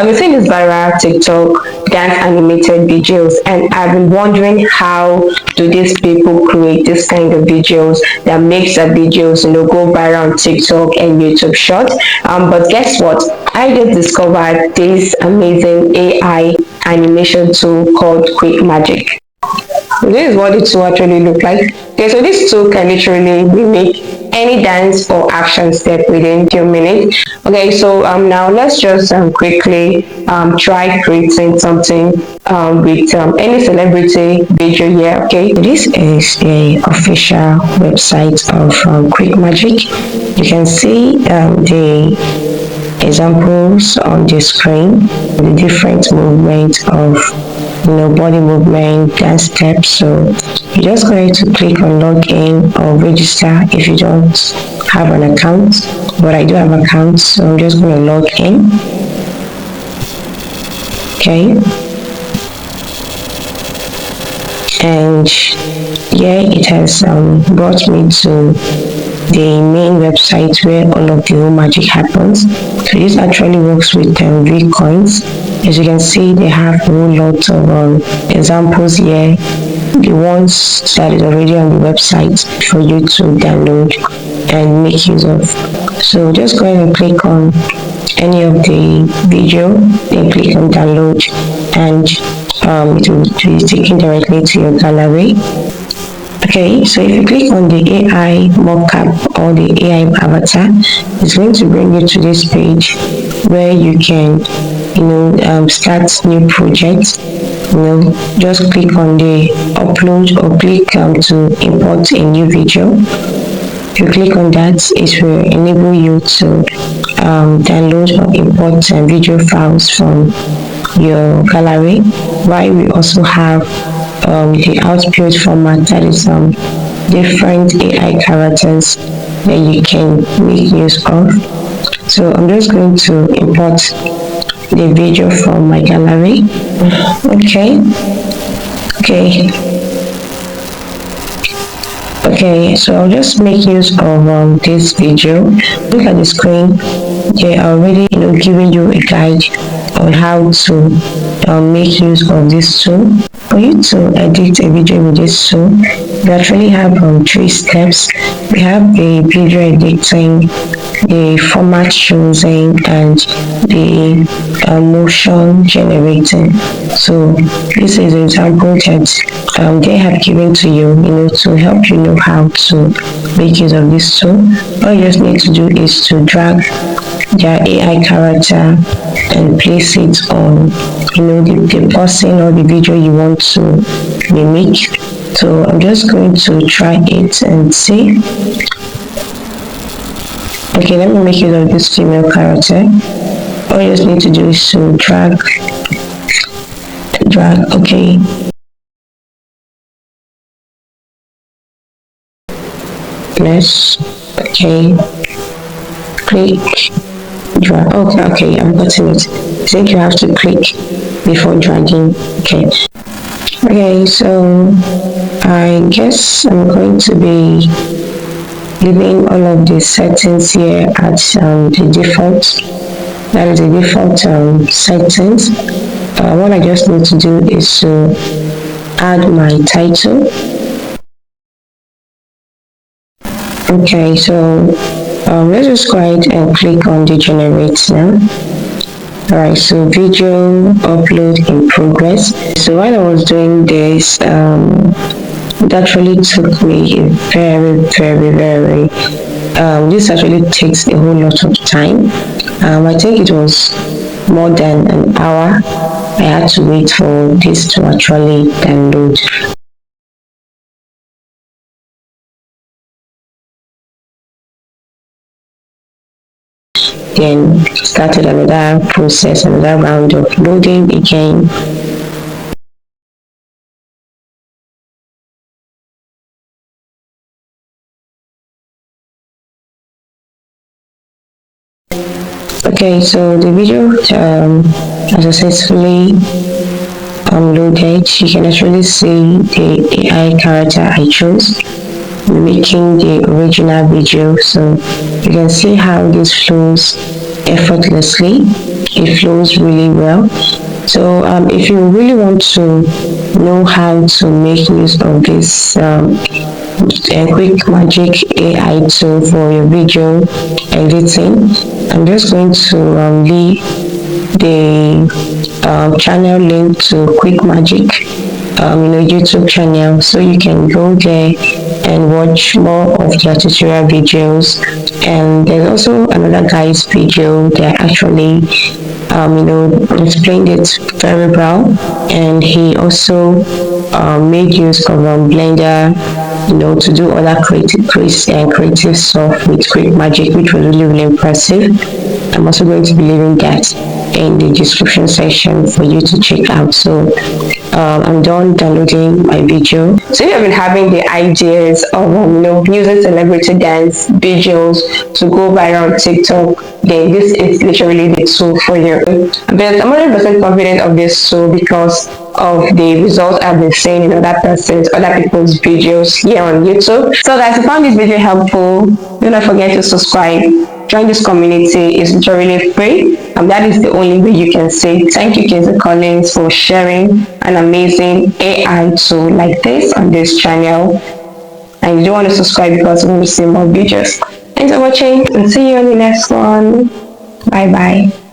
I've been seeing this viral TikTok dance animated videos, and I've been wondering how do these people create this kind of videos that makes the videos go viral on TikTok and YouTube Shorts. But guess what? I just discovered this amazing AI animation tool called QuickMagic. This is what the tool actually look like. Okay, so this tool can literally mimic any dance or action step within few minutes. Okay, so now let's just quickly try creating something with any celebrity video here. Okay, this is a official website of QuickMagic. You can see the examples on the screen, the different movements of body movement, dance steps. So you're just going to click on login or register if you don't have an account, but I do have an account, so I'm just going to log in. Okay, and yeah, it has brought me to the main website where all of the whole magic happens. So this actually works with Bitcoins. As you can see, they have a whole lot of examples here, the ones that is already on the website for you to download and make use of. So just go ahead and click on any of the video, then click on download, and it will be taken directly to your gallery. Okay, so if you click on the AI mockup or the AI avatar, it's going to bring you to this page where you can start new projects. Just click on the upload or click to import a new video. If you click on that, it will enable you to download or import video files from your gallery, while we also have the output format, that is different AI characters that you can make use of. So I'm just going to import the video from my gallery. Okay, so I'll just make use of this video. Look at the screen. They are already giving you a guide on how to make use of this tool. For you to edit a video with this tool, we actually have 3 steps. We have the video editing, the format choosing, and the motion generating. So this is an example that they have given to you, to help you know how to make use of this tool. All you just need to do is to drag their AI character and place it on the person or the video you want to mimic. So I'm just going to try it and see. Okay, let me make use of this female character. All you just need to do is to drag. Okay, click, drag. Okay, I'm getting it. I think you have to click before dragging. Okay, so I guess I'm going to be leaving all of the settings here at the default. That is the default settings. What I just need to do is to add my title. Okay, so let's just go ahead and click on the generate now. Alright, so video upload in progress. So while I was doing this, it actually took me a very this actually takes a whole lot of time. I think it was more than an hour. I had to wait for this to actually download. Then started another process, another round of loading again. Okay, so the video has successfully loaded. You can actually see the AI character I chose, making the original video. So you can see how this flows effortlessly. it flows really well. So if you really want to know how to make use of this QuickMagic AI tool for your video editing, I'm just going to leave the channel link to QuickMagic, YouTube channel, so you can go there and watch more of their tutorial videos. And there's also another guy's video that actually explained it very well, and he also made use of Blender, to do other creative stuff with QuickMagic, which was really, really impressive. I'm also going to be leaving that in the description section for you to check out. So I'm done downloading my video. So if you've been having the ideas of using celebrity dance videos to go viral on TikTok, then this is literally the tool for you. But I'm 100% confident of this tool because of the results I've been seeing in other people's videos here on YouTube. So guys, if you found this video helpful, do not forget to subscribe. Join this community. It's really free, and that is the only way you can say thank you, Casey Collins, for sharing an amazing AI tool like this on this channel. And you do want to subscribe because we want to see more videos. Thanks for watching, and see you on the next one. Bye bye.